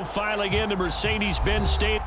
Filing into Mercedes-Benz Stadium.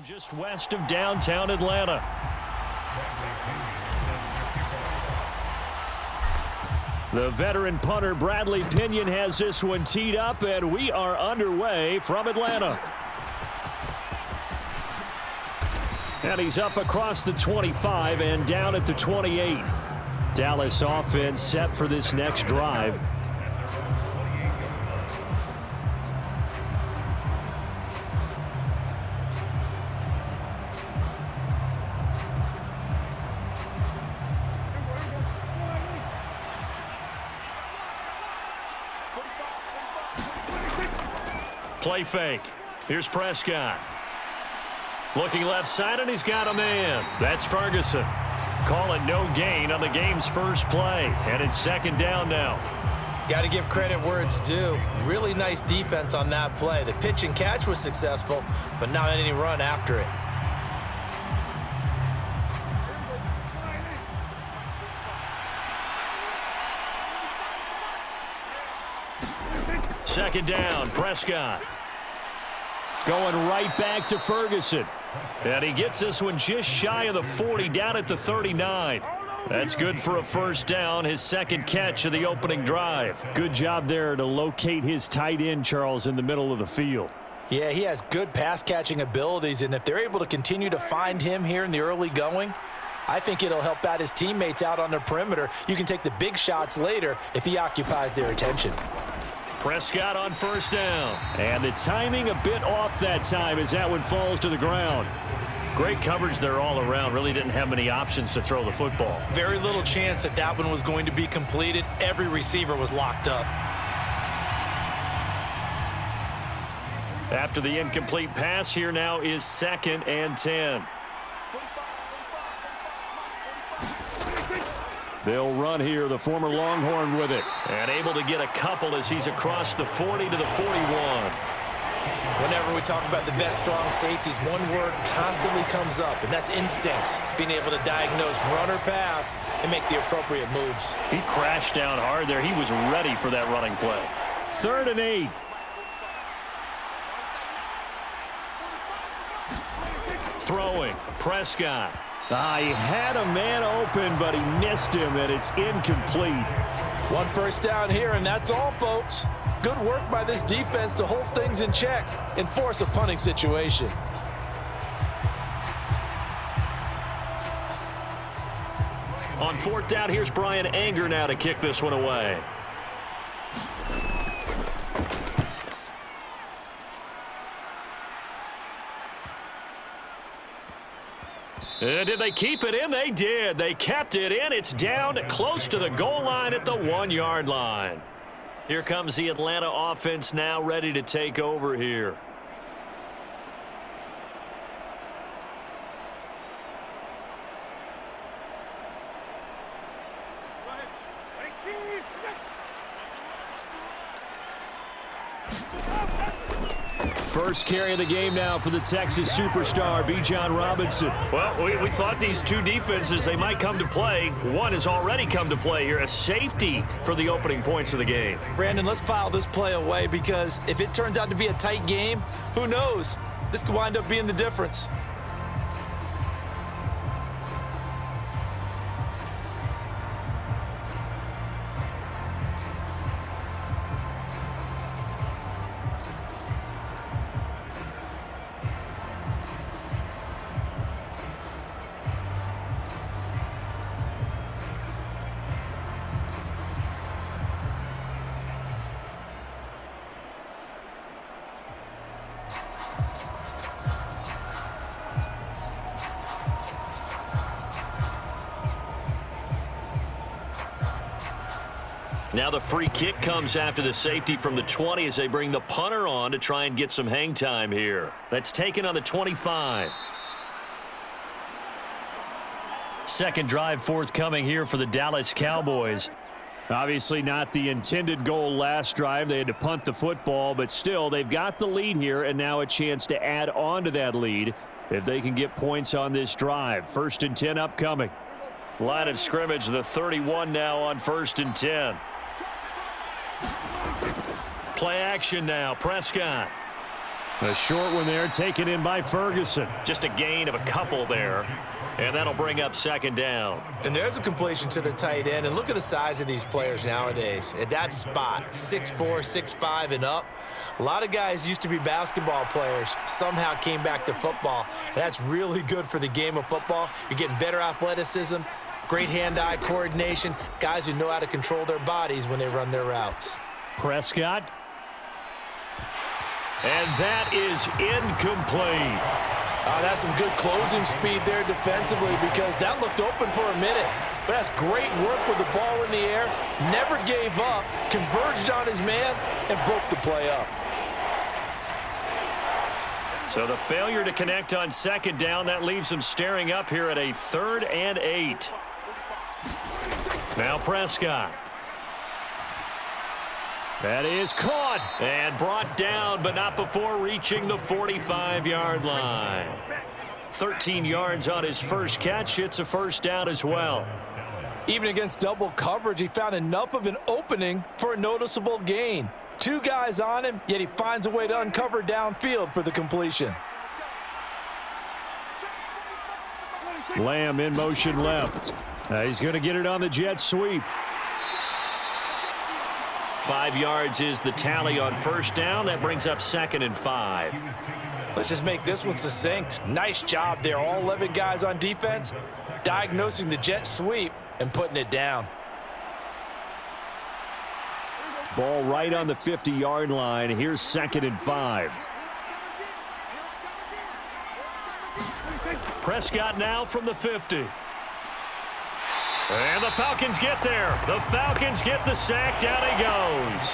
Just west of downtown Atlanta. The veteran punter Bradley Pinion has this one teed up, and we are underway from Atlanta. And he's up across the 25 and down at the 28. Dallas offense set for this next drive. Play fake. Here's Prescott. Looking left side, and he's got a man. That's Ferguson. Call it no gain on the game's first play. And it's second down now. Got to give credit where it's due. Really nice defense on that play. The pitch and catch was successful, but not any run after it. Second down, Prescott. Going right back to Ferguson. And he gets this one just shy of the 40, down at the 39. That's good for a first down, his second catch of the opening drive. Good job there to locate his tight end, Charles, in the middle of the field. Yeah, he has good pass-catching abilities, and if they're able to continue to find him here in the early going, I think it'll help out his teammates out on the perimeter. You can take the big shots later if he occupies their attention. Prescott on first down. And the timing a bit off that time as that one falls to the ground. Great coverage there all around. Really didn't have many options to throw the football. Very little chance that that one was going to be completed. Every receiver was locked up. After the incomplete pass, here now is 2nd and 10. They'll run here, the former Longhorn with it. And able to get a couple as he's across the 40 to the 41. Whenever we talk about the best strong safeties, one word constantly comes up, and that's instincts. Being able to diagnose run or pass and make the appropriate moves. He crashed down hard there. He was ready for that running play. 3rd and 8. Throwing, Prescott. He had a man open, but he missed him, and it's incomplete. One first down here, and that's all, folks. Good work by this defense to hold things in check and force a punting situation. On 4th down, here's Brian Anger now to kick this one away. Did they keep it in? They did. They kept it in. It's down close to the goal line at the 1-yard line. Here comes the Atlanta offense now ready to take over here. First carry of the game now for the Texas superstar, Bijan Robinson. Well, we thought these two defenses, they might come to play. One has already come to play here, a safety for the opening points of the game. Brandon, let's file this play away because if it turns out to be a tight game, who knows? This could wind up being the difference. Now the free kick comes after the safety from the 20 as they bring the punter on to try and get some hang time here. That's taken on the 25. Second drive forthcoming here for the Dallas Cowboys. Obviously not the intended goal last drive. They had to punt the football, but still they've got the lead here and now a chance to add on to that lead if they can get points on this drive. 1st and 10 upcoming. Line of scrimmage, the 31 now on 1st and 10. Play action now, Prescott. A short one there, taken in by Ferguson. Just a gain of a couple there, and that'll bring up 2nd down. And there's a completion to the tight end, and look at the size of these players nowadays. At that spot, 6'4", 6'5", and up. A lot of guys used to be basketball players, somehow came back to football, and that's really good for the game of football. You're getting better athleticism, great hand-eye coordination, guys who know how to control their bodies when they run their routes. Prescott. And that is incomplete. That's some good closing speed there defensively because that looked open for a minute. But that's great work with the ball in the air. Never gave up, converged on his man, and broke the play up. So the failure to connect on 2nd down, that leaves them staring up here at a 3rd and 8. Now Prescott. That is caught and brought down, but not before reaching the 45-yard line. 13 yards on his first catch. It's a 1st down as well. Even against double coverage, he found enough of an opening for a noticeable gain. 2 guys on him, yet he finds a way to uncover downfield for the completion. Lamb in motion left. He's going to get it on the jet sweep. 5 yards is the tally on 1st down. That brings up 2nd and 5. Let's just make this one succinct. Nice job there. All 11 guys on defense, diagnosing the jet sweep and putting it down. Ball right on the 50-yard line. Here's 2nd and 5. Prescott now from the 50. And the Falcons get there. The Falcons get the sack. Down he goes.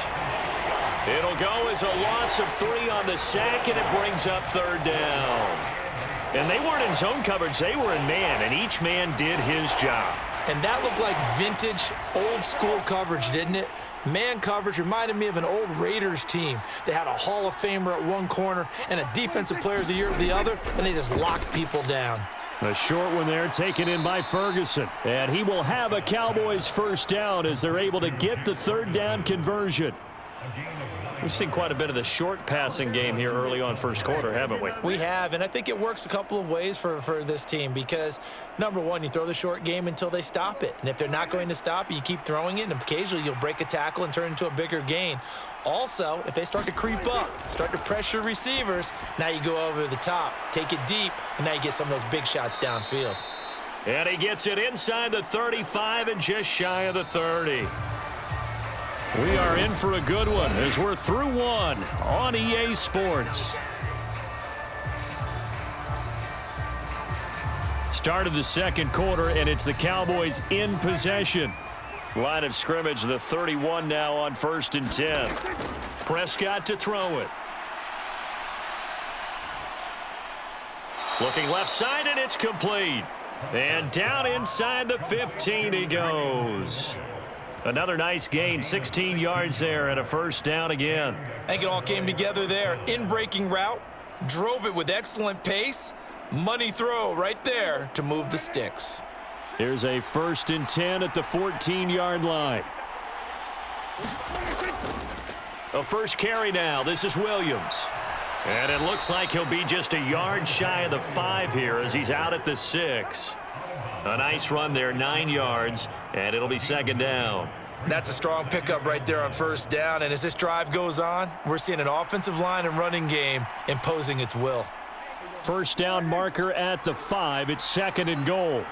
It'll go as a loss of 3 on the sack, and it brings up 3rd down. And they weren't in zone coverage. They were in man, and each man did his job. And that looked like vintage, old-school coverage, didn't it? Man coverage reminded me of an old Raiders team. They had a Hall of Famer at one corner and a Defensive Player of the Year at the other, and they just locked people down. A short one there taken in by Ferguson. And he will have a Cowboys 1st down as they're able to get the 3rd down conversion. We've seen quite a bit of the short passing game here early on 1st quarter, haven't we? We have, and I think it works a couple of ways for this team because, number one, you throw the short game until they stop it. And if they're not going to stop it, you keep throwing it, and occasionally you'll break a tackle and turn into a bigger gain. Also, if they start to creep up, start to pressure receivers, now you go over the top, take it deep, and now you get some of those big shots downfield. And he gets it inside the 35 and just shy of the 30. We are in for a good one as we're through one on EA Sports. Start of the 2nd quarter, and it's the Cowboys in possession. Line of scrimmage, the 31 now on 1st and 10. Prescott to throw it. Looking left side, and it's complete. And down inside the 15 he goes. Another nice gain, 16 yards there and a 1st down again. I think it all came together there. In-breaking route, drove it with excellent pace. Money throw right there to move the sticks. Here's a 1st and 10 at the 14-yard line. A first carry now. This is Williams. And it looks like he'll be just a yard shy of the 5 here as he's out at the 6. A nice run there, 9 yards, and it'll be 2nd down. That's a strong pickup right there on 1st down, and as this drive goes on, we're seeing an offensive line and running game imposing its will. 1st down marker at the 5. It's 2nd and goal.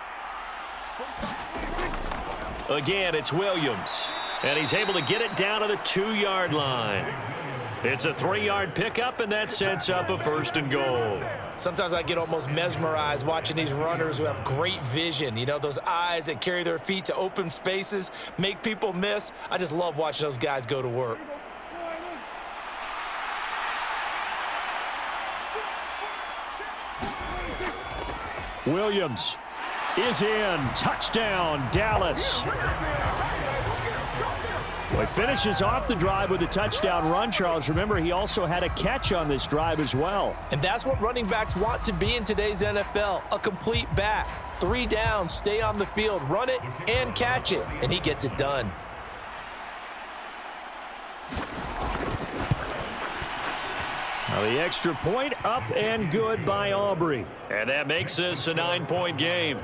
Again, it's Williams, and he's able to get it down to the 2-yard line. It's a 3-yard pickup, and that sets up a 1st and goal. Sometimes I get almost mesmerized watching these runners who have great vision. You know, those eyes that carry their feet to open spaces, make people miss. I just love watching those guys go to work. Williams is in. Touchdown, Dallas. Well, he finishes off the drive with a touchdown run, Charles. Remember, he also had a catch on this drive as well. And that's what running backs want to be in today's NFL, a complete back. 3 downs, stay on the field, run it, and catch it. And he gets it done. Now the extra point up and good by Aubrey. And that makes this a 9-point game.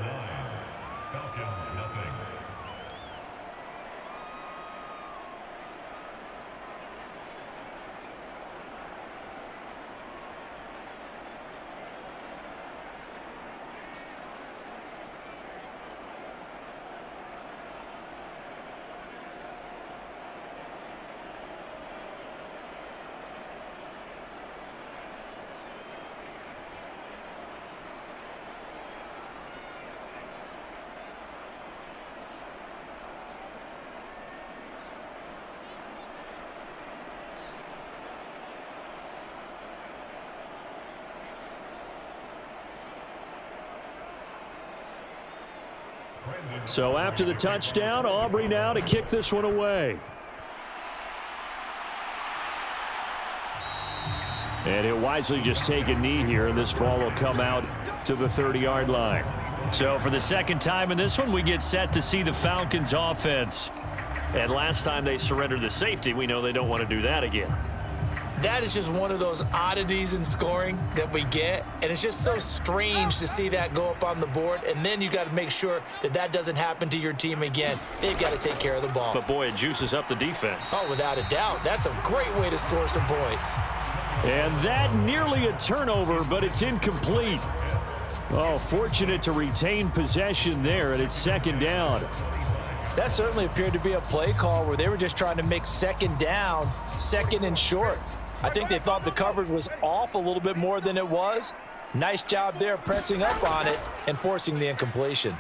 So after the touchdown, Aubrey now to kick this one away. And he'll wisely just take a knee here, and this ball will come out to the 30-yard line. So for the second time in this one, we get set to see the Falcons offense. And last time they surrendered the safety, we know they don't want to do that again. That is just one of those oddities in scoring that we get, and it's just so strange to see that go up on the board, and then you got to make sure that that doesn't happen to your team again. They've got to take care of the ball. But, boy, it juices up the defense. Oh, without a doubt. That's a great way to score some points. And that nearly a turnover, but it's incomplete. Oh, fortunate to retain possession there, and it's 2nd down. That certainly appeared to be a play call where they were just trying to make 2nd down, 2nd and short. I think they thought the coverage was off a little bit more than it was. Nice job there pressing up on it and forcing the incompletion.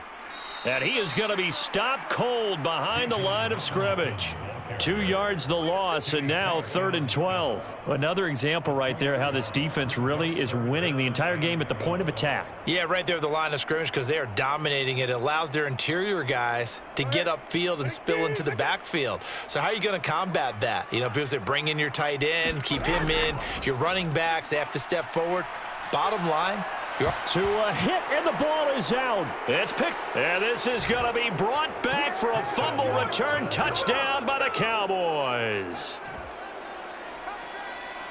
And he is going to be stopped cold behind the line of scrimmage. 2 yards the loss, and now 3rd and 12. Another example right there how this defense really is winning the entire game at the point of attack. Yeah, right there at the line of scrimmage because they are dominating it. It allows their interior guys to get upfield and spill into the backfield. So how are you going to combat that? You know, because they bring in your tight end, keep him in. Your running backs, they have to step forward. Bottom line, to a hit, and the ball is out. It's picked, and this is going to be brought back for a fumble return touchdown by the Cowboys.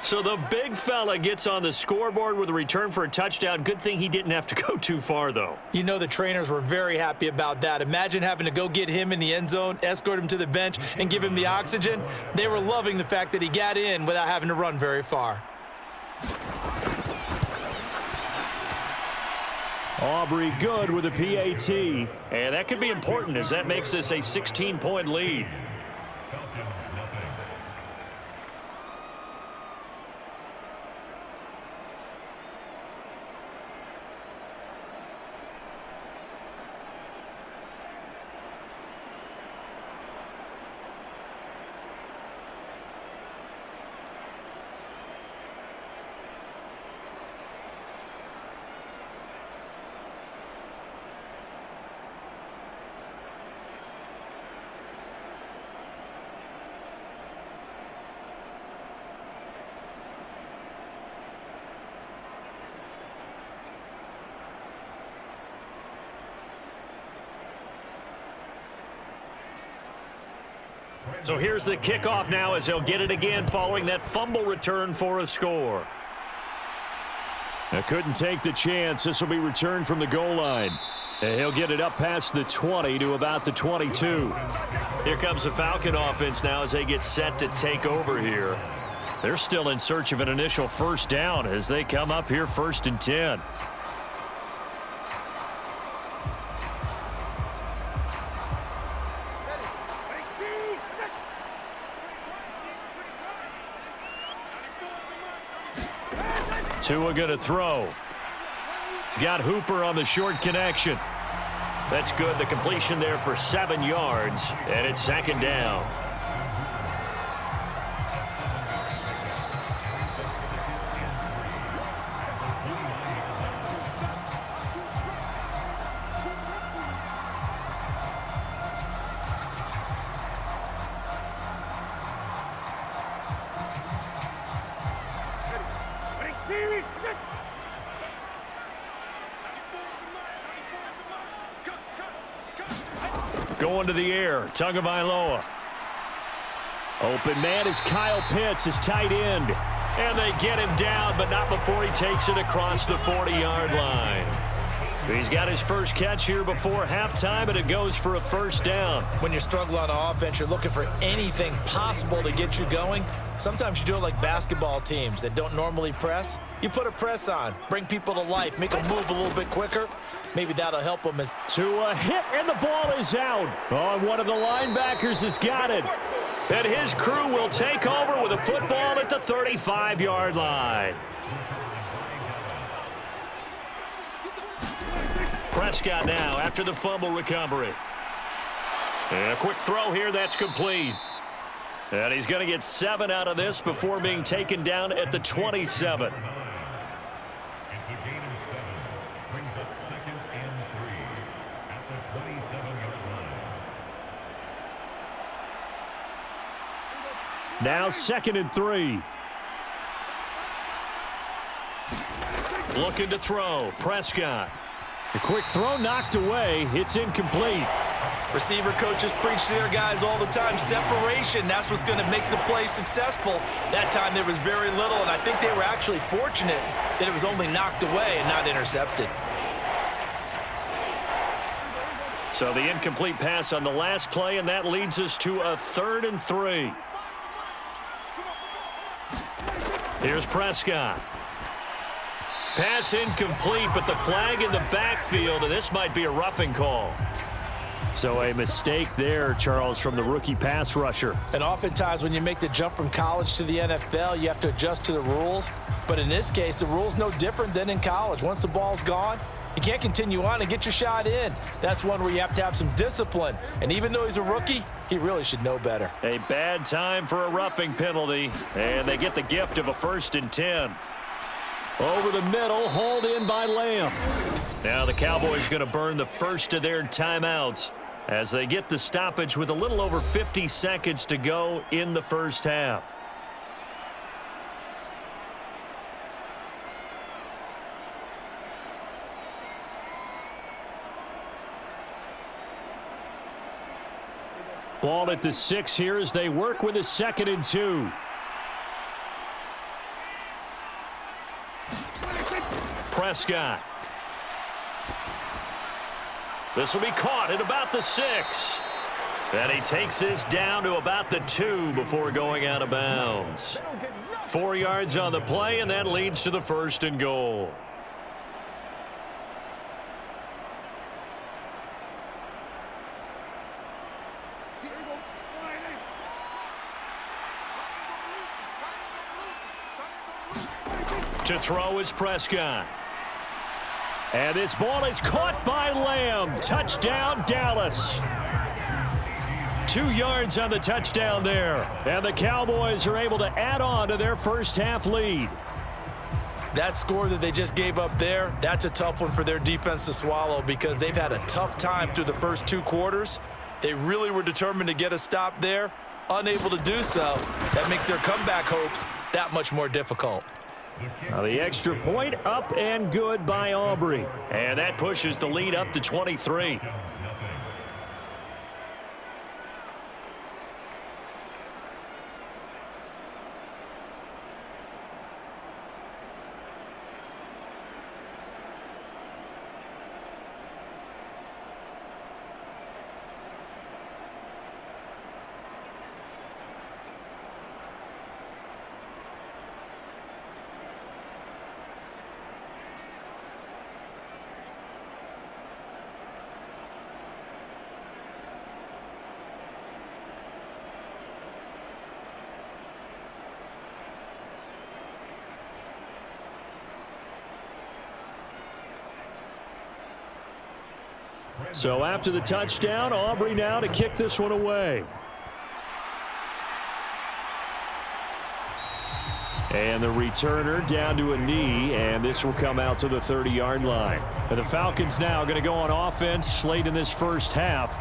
So the big fella gets on the scoreboard with a return for a touchdown. Good thing he didn't have to go too far, though. You know the trainers were very happy about that. Imagine having to go get him in the end zone, escort him to the bench, and give him the oxygen. They were loving the fact that he got in without having to run very far. Aubrey good with a PAT. And that could be important as that makes this a 16-point lead. So here's the kickoff now as he'll get it again following that fumble return for a score. Couldn't take the chance. This will be returned from the goal line. And he'll get it up past the 20 to about the 22. Here comes the Falcon offense now as they get set to take over here. They're still in search of an initial 1st down as they come up here 1st and 10. Tua going to throw. He's got Hooper on the short connection. That's good. The completion there for 7 yards, and it's second down. Going to the air, Tagovailoa. Open man is Kyle Pitts, his tight end. And they get him down, but not before he takes it across the 40-yard line. He's got his first catch here before halftime, and it goes for a first down. When you're struggling on offense, you're looking for anything possible to get you going. Sometimes you do it like basketball teams that don't normally press. You put a press on, bring people to life, make them move a little bit quicker. Maybe that'll help them. To a hit, and the ball is out. Oh, one of the linebackers has got it. And his crew will take over with a football at the 35-yard line. Prescott now after the fumble recovery. And a quick throw here, that's complete. And he's going to get 7 out of this before being taken down at the 27. Now 2nd and 3. Looking to throw. Prescott. A quick throw knocked away. It's incomplete. Receiver coaches preach to their guys all the time. Separation, that's what's going to make the play successful. That time there was very little, and I think they were actually fortunate that it was only knocked away and not intercepted. So the incomplete pass on the last play, and that leads us to a 3rd and 3. Here's Prescott. Pass incomplete, but the flag in the backfield, and this might be a roughing call. So a mistake there, Charles, from the rookie pass rusher. And oftentimes when you make the jump from college to the NFL, you have to adjust to the rules. But in this case, the rule's no different than in college. Once the ball's gone, you can't continue on and get your shot in. That's one where you have to have some discipline. And even though he's a rookie, he really should know better. A bad time for a roughing penalty, and they get the gift of a 1st and 10. Over the middle, hauled in by Lamb. Now the Cowboys going to burn the first of their timeouts as they get the stoppage with a little over 50 seconds to go in the first half. Ball at the 6 here as they work with a 2nd and 2. Prescott. This will be caught at about the 6. And he takes this down to about the 2 before going out of bounds. 4 yards on the play, and that leads to the 1st and goal. To throw is Prescott. And this ball is caught by Lamb. Touchdown, Dallas. 2 yards on the touchdown there. And the Cowboys are able to add on to their first half lead. That score that they just gave up there, that's a tough one for their defense to swallow because they've had a tough time through the first 2 quarters. They really were determined to get a stop there. Unable to do so, that makes their comeback hopes that much more difficult. Now the extra point up and good by Aubrey. And that pushes the lead up to 23. So after the touchdown, Aubrey now to kick this one away. And the returner down to a knee, and this will come out to the 30-yard line. And the Falcons now going to go on offense late in this first half.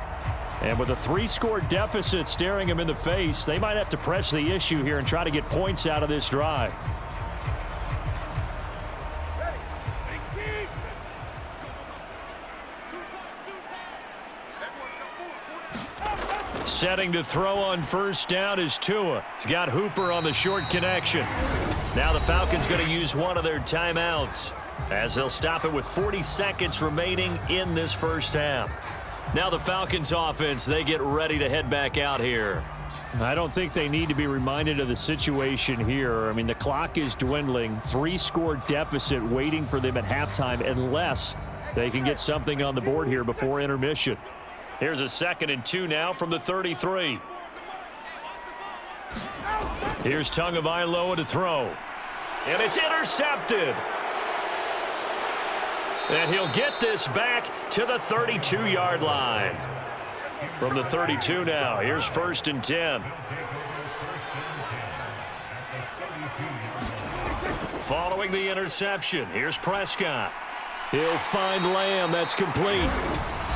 And with a 3-score deficit staring them in the face, they might have to press the issue here and try to get points out of this drive. Setting to throw on first down is Tua. He's got Hooper on the short connection. Now the Falcons going to use one of their timeouts as they'll stop it with 40 seconds remaining in this first half. Now the Falcons offense, they get ready to head back out here. I don't think they need to be reminded of the situation here. I mean, the clock is dwindling. 3-score deficit waiting for them at halftime unless they can get something on the board here before intermission. Here's a 2nd and 2 now from the 33. Here's Tagovailoa to throw. And it's intercepted. And he'll get this back to the 32-yard line. From the 32 now, here's 1st and 10. Following the interception, here's Prescott. He'll find Lamb. That's complete.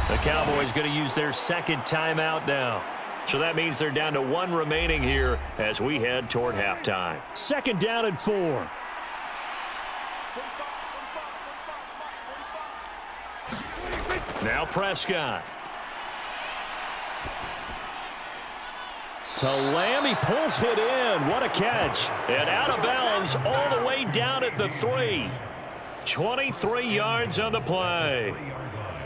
The Cowboys going to use their 2nd timeout now. So that means they're down to 1 remaining here as we head toward halftime. 2nd down and 4. Now Prescott. To Lamb, he pulls it in. What a catch. And out of bounds all the way down at the 3. 23 yards on the play.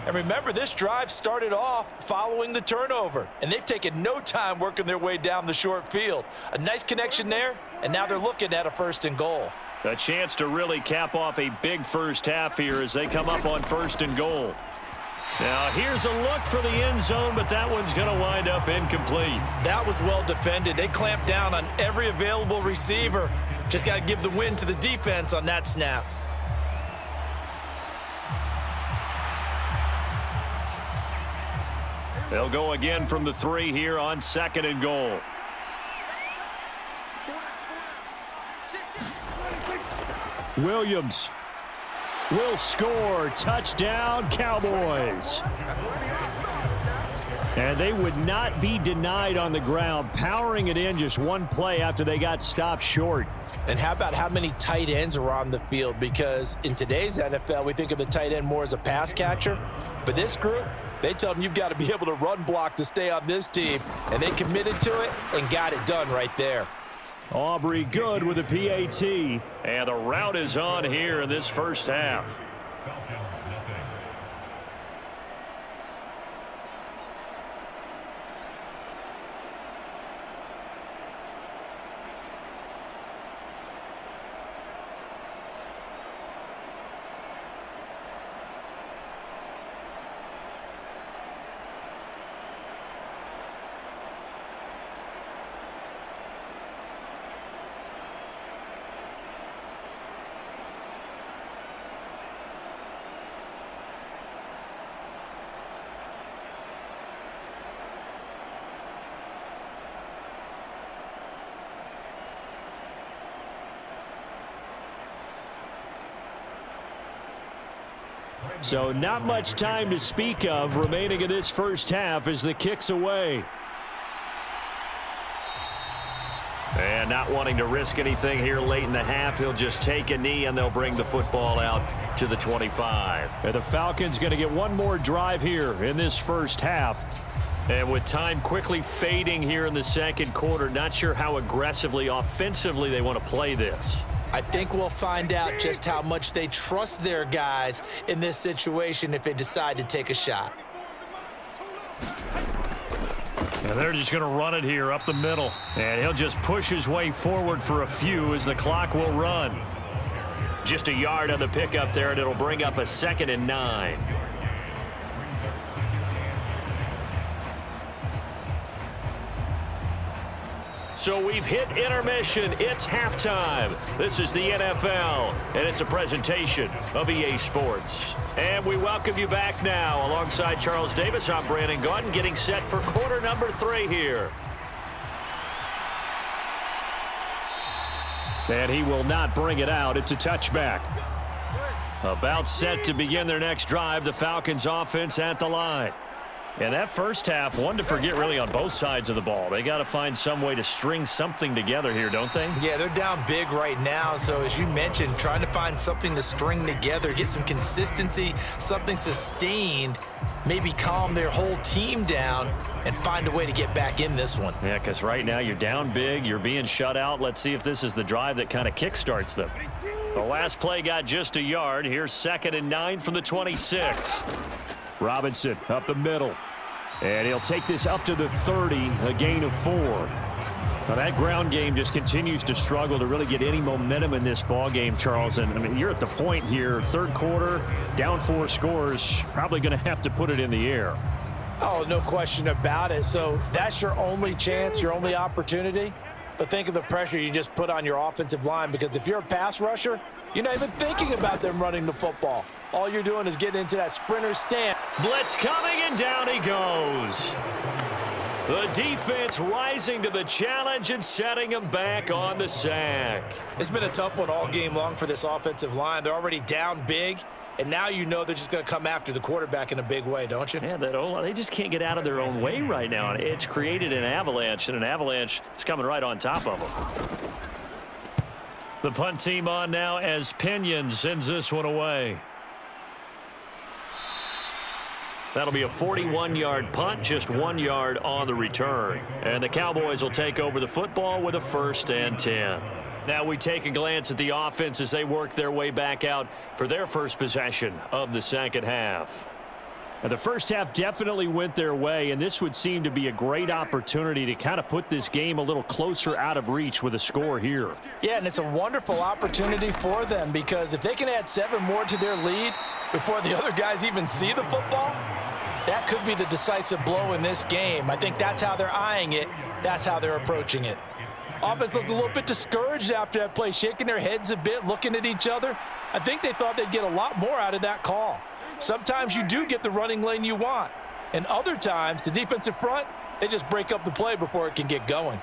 And remember, this drive started off following the turnover, and they've taken no time working their way down the short field. A nice connection there, and now they're looking at a 1st and goal. A chance to really cap off a big first half here as they come up on 1st and goal. Now here's a look for the end zone, but that one's going to wind up incomplete. That was well defended. They clamped down on every available receiver. Just got to give the win to the defense on that snap. They'll go again from the 3 here on 2nd and goal. Williams will score. Touchdown, Cowboys. And they would not be denied on the ground, powering it in just one play after they got stopped short. And how about how many tight ends are on the field? Because in today's NFL, we think of the tight end more as a pass catcher. But this group, they tell them you've got to be able to run block to stay on this team. And they committed to it and got it done right there. Aubrey good with a PAT. And the route is on here in this first half. So not much time to speak of remaining in this first half as the kick's away. And not wanting to risk anything here late in the half, he'll just take a knee and they'll bring the football out to the 25. And the Falcons going to get one more drive here in this first half. And with time quickly fading here in the second quarter, not sure how aggressively, offensively they want to play this. I think we'll find out just how much they trust their guys in this situation if they decide to take a shot. And they're just going to run it here up the middle. And he'll just push his way forward for a few as the clock will run. Just a yard on the pickup there, and it'll bring up a 2nd and 9. So we've hit intermission. It's halftime. This is the NFL, and it's a presentation of EA Sports. And we welcome you back now. Alongside Charles Davis, I'm Brandon Gaudin, getting set for quarter number 3 here. And he will not bring it out. It's a touchback. About set to begin their next drive, the Falcons offense at the line. And that first half, one to forget really on both sides of the ball. They got to find some way to string something together here, don't they? Yeah, they're down big right now. So as you mentioned, trying to find something to string together, get some consistency, something sustained, maybe calm their whole team down and find a way to get back in this one. Yeah, because right now you're down big, you're being shut out. Let's see if this is the drive that kind of kickstarts them. The last play got just a yard. Here's 2nd and 9 from the 26. Robinson up the middle. And he'll take this up to the 30, a gain of 4. Now that ground game just continues to struggle to really get any momentum in this ball game, Charles. And I mean, you're at the point here, third quarter, down 4 scores, probably going to have to put it in the air. Oh, no question about it. So that's your only chance, your only opportunity. But think of the pressure you just put on your offensive line, because if you're a pass rusher, you're not even thinking about them running the football. All you're doing is getting into that sprinter stance. Blitz coming, and down he goes. The defense rising to the challenge and setting him back on the sack. It's been a tough one all game long for this offensive line. They're already down big, and now you know they're just going to come after the quarterback in a big way, don't you? Yeah, they just can't get out of their own way right now. It's created an avalanche, and an avalanche is coming right on top of them. The punt team on now as Pinion sends this one away. That'll be a 41-yard punt, just 1 yard on the return. And the Cowboys will take over the football with a 1st and 10. Now we take a glance at the offense as they work their way back out for their first possession of the second half. And the first half definitely went their way, and this would seem to be a great opportunity to kind of put this game a little closer out of reach with a score here. Yeah, and it's a wonderful opportunity for them, because if they can add 7 more to their lead before the other guys even see the football, that could be the decisive blow in this game. I think that's how they're eyeing it. That's how they're approaching it. Offense looked a little bit discouraged after that play, shaking their heads a bit, looking at each other. I think they thought they'd get a lot more out of that call. Sometimes you do get the running lane you want, and other times the defensive front, they just break up the play before it can get going.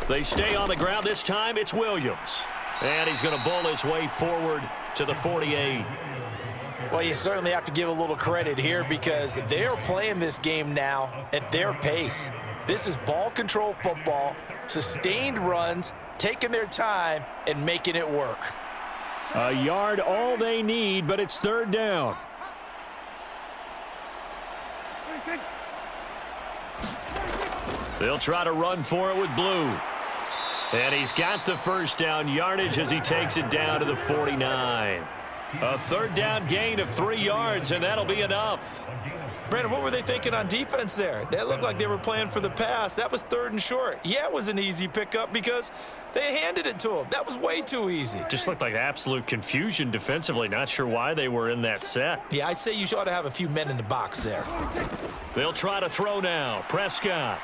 They stay on the ground. This time it's Williams, and he's going to bowl his way forward to the 48. Well, you certainly have to give a little credit here, because they're playing this game now at their pace. This is ball control football, sustained runs, taking their time and making it work. A yard all they need, but it's 3rd down. They'll try to run for it with Blue. And he's got the 1st down yardage as he takes it down to the 49. A 3rd down gain of 3 yards, and that'll be enough. Brandon, what were they thinking on defense there? They looked like they were playing for the pass. That was 3rd and short. Yeah, it was an easy pickup because they handed it to him. That was way too easy. Just looked like absolute confusion defensively. Not sure why they were in that set. Yeah, I'd say you ought to have a few men in the box there. They'll try to throw now. Prescott.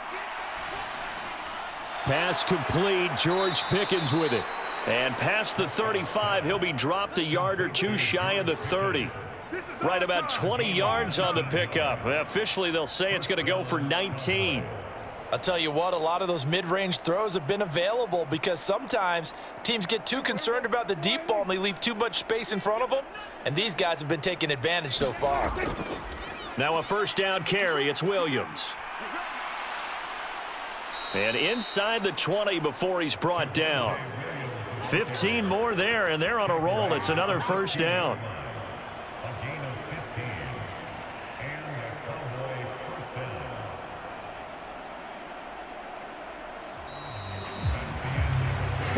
Pass complete. George Pickens with it. And past the 35, he'll be dropped a yard or 2 shy of the 30. Right about 20 yards on the pickup. Officially, they'll say it's going to go for 19. I'll tell you what, a lot of those mid-range throws have been available, because sometimes teams get too concerned about the deep ball and they leave too much space in front of them, and these guys have been taking advantage so far. Now a 1st down carry. It's Williams. And inside the 20 before he's brought down. 15 more there, and they're on a roll. It's another 1st down.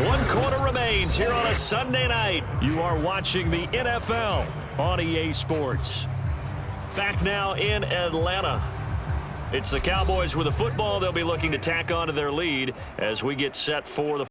One quarter remains here on a Sunday night. You are watching the NFL on EA Sports. Back now in Atlanta. It's the Cowboys with the football. They'll be looking to tack on to their lead as we get set for the